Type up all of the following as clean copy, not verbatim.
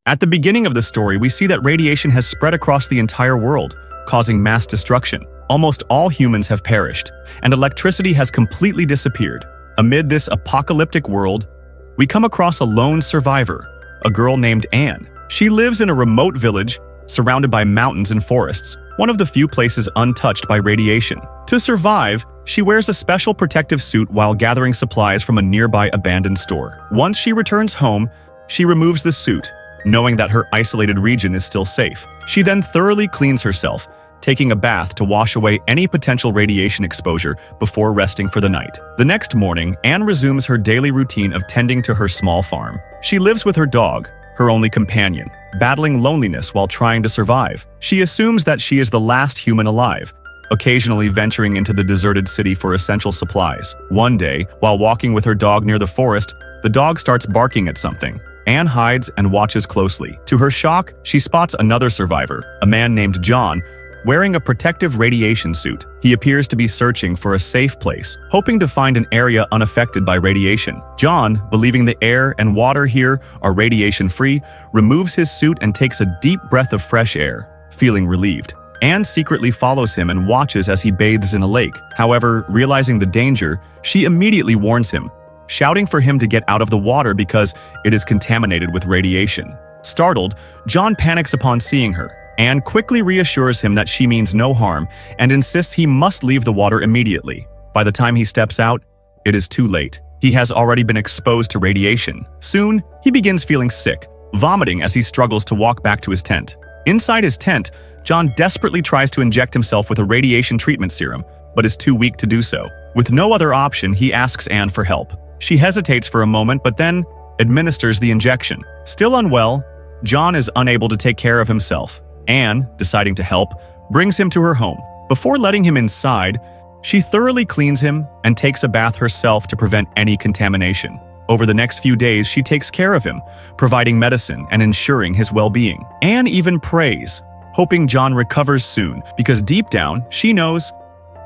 At the beginning of the story, we see that radiation has spread across the entire world, causing mass destruction. Almost all humans have perished, and electricity has completely disappeared. Amid this apocalyptic world, we come across a lone survivor, a girl named Anne. She lives in a remote village surrounded by mountains and forests, one of the few places untouched by radiation. To survive, she wears a special protective suit while gathering supplies from a nearby abandoned store. Once she returns home, she removes the suit, knowing that her isolated region is still safe. She then thoroughly cleans herself, taking a bath to wash away any potential radiation exposure before resting for the night. The next morning, Anne resumes her daily routine of tending to her small farm. She lives with her dog, her only companion, battling loneliness while trying to survive. She assumes that she is the last human alive, occasionally venturing into the deserted city for essential supplies. One day, while walking with her dog near the forest, the dog starts barking at something. Anne hides and watches closely. To her shock, she spots another survivor, a man named John, wearing a protective radiation suit. He appears to be searching for a safe place, hoping to find an area unaffected by radiation. John, believing the air and water here are radiation-free, removes his suit and takes a deep breath of fresh air, feeling relieved. Anne secretly follows him and watches as he bathes in a lake. However, realizing the danger, she immediately warns him, shouting for him to get out of the water because it is contaminated with radiation. Startled, John panics upon seeing her. Anne quickly reassures him that she means no harm and insists he must leave the water immediately. By the time he steps out, it is too late. He has already been exposed to radiation. Soon, he begins feeling sick, vomiting as he struggles to walk back to his tent. Inside his tent, John desperately tries to inject himself with a radiation treatment serum, but is too weak to do so. With no other option, he asks Anne for help. She hesitates for a moment, but then administers the injection. Still unwell, John is unable to take care of himself. Anne, deciding to help, brings him to her home. Before letting him inside, she thoroughly cleans him and takes a bath herself to prevent any contamination. Over the next few days, she takes care of him, providing medicine and ensuring his well-being. Anne even prays, hoping John recovers soon, because deep down, she knows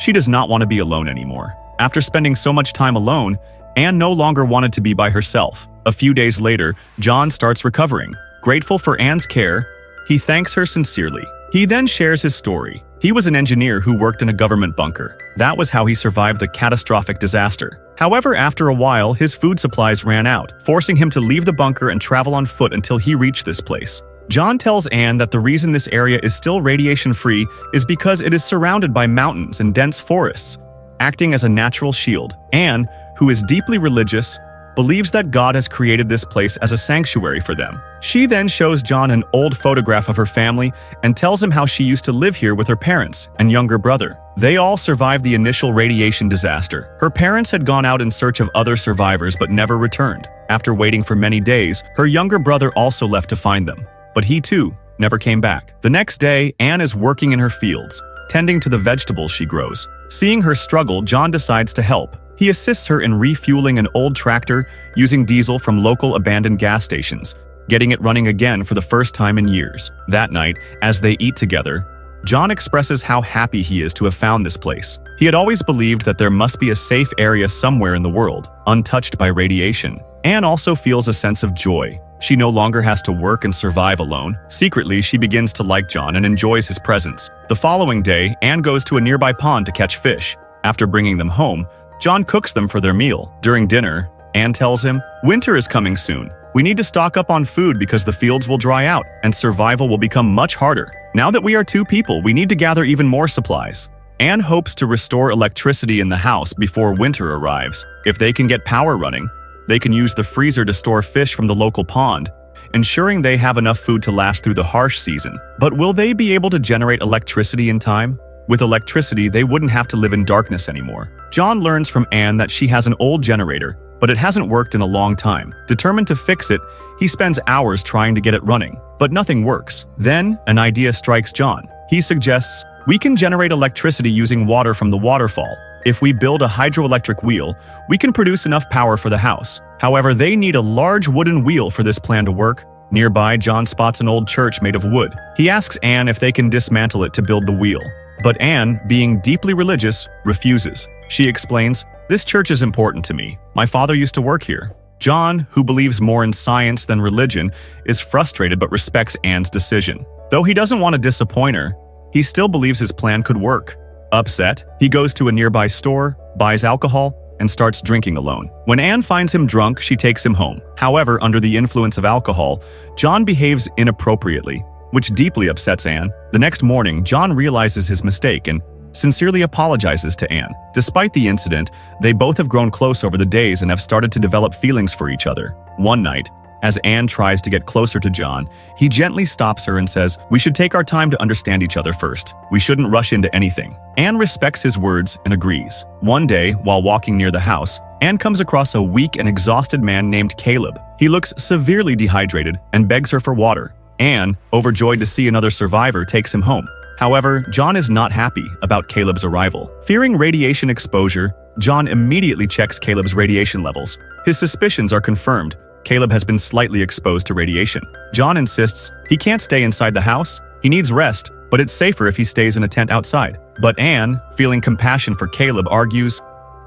she does not want to be alone anymore. After spending so much time alone, Anne no longer wanted to be by herself. A few days later, John starts recovering. Grateful for Anne's care, he thanks her sincerely. He then shares his story. He was an engineer who worked in a government bunker. That was how he survived the catastrophic disaster. However, after a while, his food supplies ran out, forcing him to leave the bunker and travel on foot until he reached this place. John tells Anne that the reason this area is still radiation-free is because it is surrounded by mountains and dense forests, acting as a natural shield. Anne, who is deeply religious, believes that God has created this place as a sanctuary for them. She then shows John an old photograph of her family and tells him how she used to live here with her parents and younger brother. They all survived the initial radiation disaster. Her parents had gone out in search of other survivors but never returned. After waiting for many days, her younger brother also left to find them, but he too never came back. The next day, Anne is working in her fields, tending to the vegetables she grows. Seeing her struggle, John decides to help. He assists her in refueling an old tractor using diesel from local abandoned gas stations, getting it running again for the first time in years. That night, as they eat together, John expresses how happy he is to have found this place. He had always believed that there must be a safe area somewhere in the world, untouched by radiation. Anne also feels a sense of joy. She no longer has to work and survive alone. Secretly, she begins to like John and enjoys his presence. The following day, Anne goes to a nearby pond to catch fish. After bringing them home, John cooks them for their meal. During dinner, Anne tells him, "Winter is coming soon. We need to stock up on food because the fields will dry out and survival will become much harder. Now that we are two people, we need to gather even more supplies." Anne hopes to restore electricity in the house before winter arrives. If they can get power running, they can use the freezer to store fish from the local pond, ensuring they have enough food to last through the harsh season. But will they be able to generate electricity in time? With electricity, they wouldn't have to live in darkness anymore. John learns from Anne that she has an old generator, but it hasn't worked in a long time. Determined to fix it, he spends hours trying to get it running, but nothing works. Then, an idea strikes John. He suggests, "We can generate electricity using water from the waterfall. If we build a hydroelectric wheel, we can produce enough power for the house." However, they need a large wooden wheel for this plan to work. Nearby, John spots an old church made of wood. He asks Anne if they can dismantle it to build the wheel. But Anne, being deeply religious, refuses. She explains, "This church is important to me. My father used to work here. John, who believes more in science than religion, is frustrated but respects Anne's decision. Though he doesn't want to disappoint her, he still believes his plan could work. Upset, he goes to a nearby store, buys alcohol, and starts drinking alone. When Anne finds him drunk, she takes him home. However, under the influence of alcohol, John behaves inappropriately, which deeply upsets Anne. The next morning, John realizes his mistake and sincerely apologizes to Anne. Despite the incident, they both have grown close over the days and have started to develop feelings for each other. One night, as Anne tries to get closer to John, he gently stops her and says, "We should take our time to understand each other first. We shouldn't rush into anything." Anne respects his words and agrees. One day, while walking near the house, Anne comes across a weak and exhausted man named Caleb. He looks severely dehydrated and begs her for water. Anne, overjoyed to see another survivor, takes him home. However, John is not happy about Caleb's arrival. Fearing radiation exposure, John immediately checks Caleb's radiation levels. His suspicions are confirmed. Caleb has been slightly exposed to radiation. John insists he can't stay inside the house. He needs rest, but it's safer if he stays in a tent outside. But Anne, feeling compassion for Caleb, argues,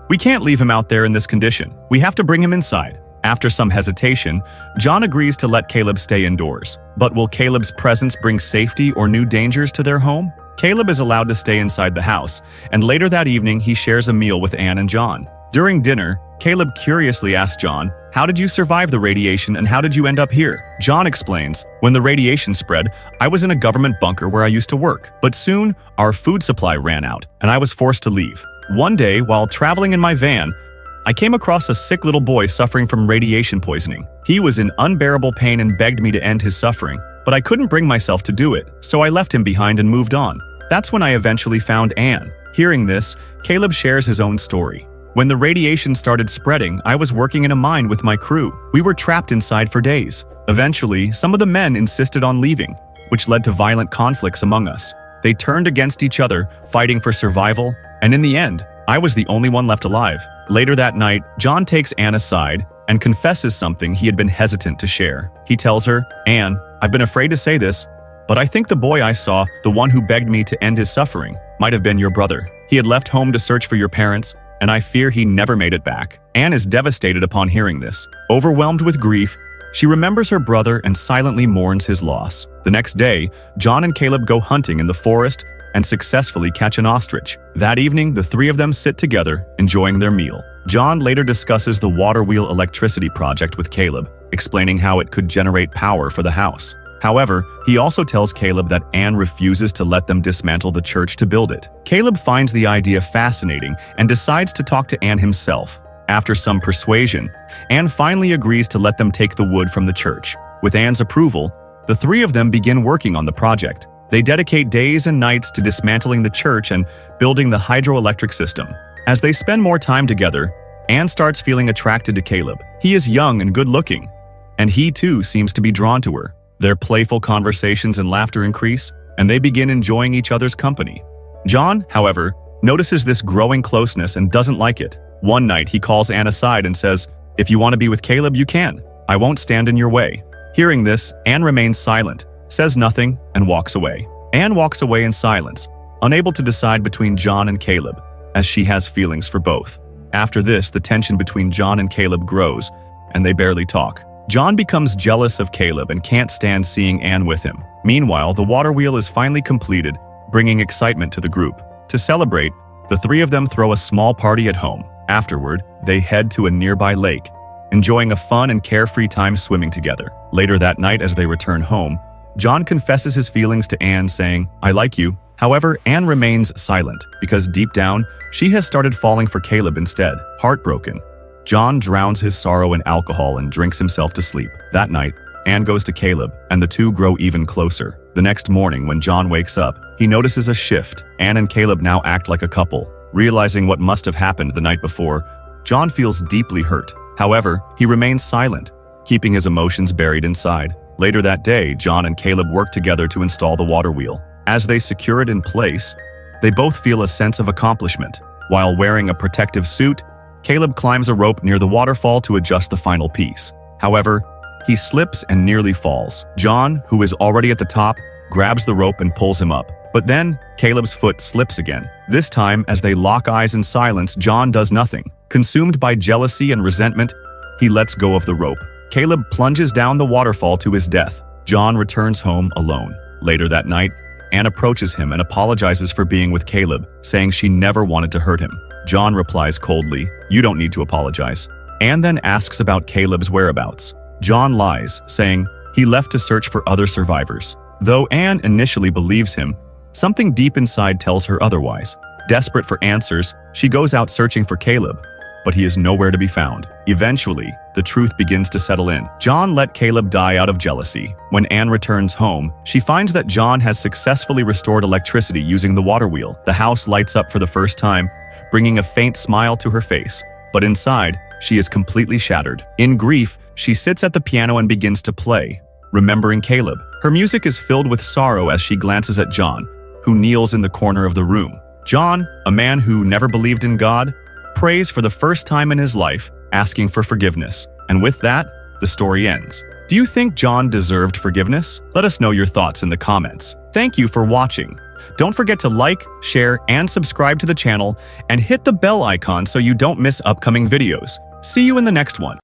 "We can't leave him out there in this condition. We have to bring him inside." After some hesitation, John agrees to let Caleb stay indoors. But will Caleb's presence bring safety or new dangers to their home? Caleb is allowed to stay inside the house, and later that evening he shares a meal with Anne and John. During dinner, Caleb curiously asks John, "How did you survive the radiation and how did you end up here?" John explains, "When the radiation spread, I was in a government bunker where I used to work. But soon, our food supply ran out, and I was forced to leave. One day, while traveling in my van, I came across a sick little boy suffering from radiation poisoning. He was in unbearable pain and begged me to end his suffering, but I couldn't bring myself to do it, so I left him behind and moved on. That's when I eventually found Anne." Hearing this, Caleb shares his own story. "When the radiation started spreading, I was working in a mine with my crew. We were trapped inside for days. Eventually, some of the men insisted on leaving, which led to violent conflicts among us. They turned against each other, fighting for survival, and in the end, I was the only one left alive." Later that night, John takes Anne aside and confesses something he had been hesitant to share. He tells her, "Anne, I've been afraid to say this, but I think the boy I saw, the one who begged me to end his suffering, might have been your brother. He had left home to search for your parents, and I fear he never made it back." Anne is devastated upon hearing this. Overwhelmed with grief, she remembers her brother and silently mourns his loss. The next day, John and Caleb go hunting in the forest and successfully catch an ostrich. That evening, the three of them sit together, enjoying their meal. John later discusses the water wheel electricity project with Caleb, explaining how it could generate power for the house. However, he also tells Caleb that Anne refuses to let them dismantle the church to build it. Caleb finds the idea fascinating and decides to talk to Anne himself. After some persuasion, Anne finally agrees to let them take the wood from the church. With Anne's approval, the three of them begin working on the project. They dedicate days and nights to dismantling the church and building the hydroelectric system. As they spend more time together, Anne starts feeling attracted to Caleb. He is young and good-looking, and he too seems to be drawn to her. Their playful conversations and laughter increase, and they begin enjoying each other's company. John, however, notices this growing closeness and doesn't like it. One night, he calls Anne aside and says, "If you want to be with Caleb, you can. I won't stand in your way." Hearing this, Anne remains silent, says nothing, and walks away. Anne walks away in silence, unable to decide between John and Caleb, as she has feelings for both. After this, the tension between John and Caleb grows, and they barely talk. John becomes jealous of Caleb and can't stand seeing Anne with him. Meanwhile, the water wheel is finally completed, bringing excitement to the group. To celebrate, the three of them throw a small party at home. Afterward, they head to a nearby lake, enjoying a fun and carefree time swimming together. Later that night, as they return home, John confesses his feelings to Anne, saying, "I like you." However, Anne remains silent because deep down, she has started falling for Caleb instead. Heartbroken, John drowns his sorrow in alcohol and drinks himself to sleep. That night, Anne goes to Caleb, and the two grow even closer. The next morning, when John wakes up, he notices a shift. Anne and Caleb now act like a couple. Realizing what must have happened the night before, John feels deeply hurt. However, he remains silent, keeping his emotions buried inside. Later that day, John and Caleb work together to install the water wheel. As they secure it in place, they both feel a sense of accomplishment. While wearing a protective suit, Caleb climbs a rope near the waterfall to adjust the final piece. However, he slips and nearly falls. John, who is already at the top, grabs the rope and pulls him up. But then, Caleb's foot slips again. This time, as they lock eyes in silence, John does nothing. Consumed by jealousy and resentment, he lets go of the rope. Caleb plunges down the waterfall to his death. John returns home alone. Later that night, Anne approaches him and apologizes for being with Caleb, saying she never wanted to hurt him. John replies coldly, "You don't need to apologize." Anne then asks about Caleb's whereabouts. John lies, saying he left to search for other survivors. Though Anne initially believes him, something deep inside tells her otherwise. Desperate for answers, she goes out searching for Caleb, but he is nowhere to be found. Eventually, the truth begins to settle in. John let Caleb die out of jealousy. When Anne returns home, she finds that John has successfully restored electricity using the water wheel. The house lights up for the first time, bringing a faint smile to her face. But inside, she is completely shattered. In grief, she sits at the piano and begins to play, remembering Caleb. Her music is filled with sorrow as she glances at John, who kneels in the corner of the room. John, a man who never believed in God, prays for the first time in his life, asking for forgiveness. And with that, the story ends. Do you think John deserved forgiveness? Let us know your thoughts in the comments. Thank you for watching. Don't forget to like, share, and subscribe to the channel, and hit the bell icon so you don't miss upcoming videos. See you in the next one.